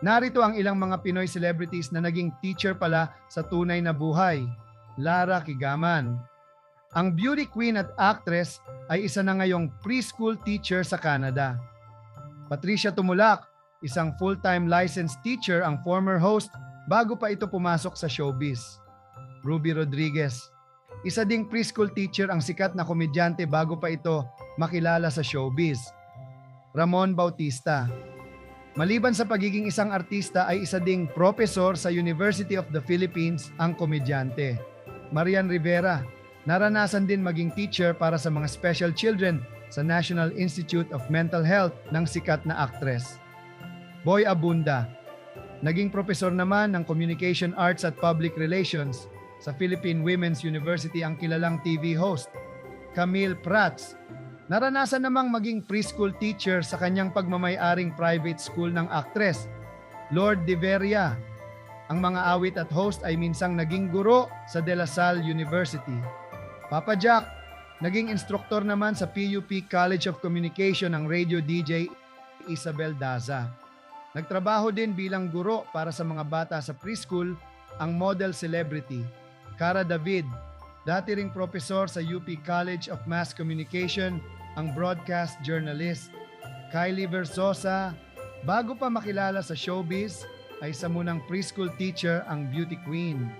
Narito ang ilang mga Pinoy celebrities na naging teacher pala sa tunay na buhay. Lara Kigaman. Ang beauty queen at actress ay isa na ngayong preschool teacher sa Canada. Patricia Tumulak, isang full-time licensed teacher ang former host bago pa ito pumasok sa showbiz. Ruby Rodriguez, isa ding preschool teacher ang sikat na komedyante bago pa ito makilala sa showbiz. Ramon Bautista, maliban sa pagiging isang artista ay isa ding profesor sa University of the Philippines ang komedyante. Marian Rivera, naranasan din maging teacher para sa mga special children sa National Institute of Mental Health ng sikat na aktres. Boy Abunda, naging profesor naman ng Communication Arts at Public Relations sa Philippine Women's University ang kilalang TV host. Camille Prats, naranasan namang maging preschool teacher sa kanyang pagmamay-aring private school ng aktres. Lord De Veria, ang mga awit at host ay minsang naging guro sa De La Salle University. Papa Jack, naging instruktor naman sa PUP College of Communication ng radio DJ Isabel Daza. Nagtrabaho din bilang guro para sa mga bata sa preschool ang model celebrity Cara David, dati ring profesor sa UP College of Mass Communication ang broadcast journalist. Kylie Versosa, bago pa makilala sa showbiz, ay isa munang preschool teacher ang beauty queen.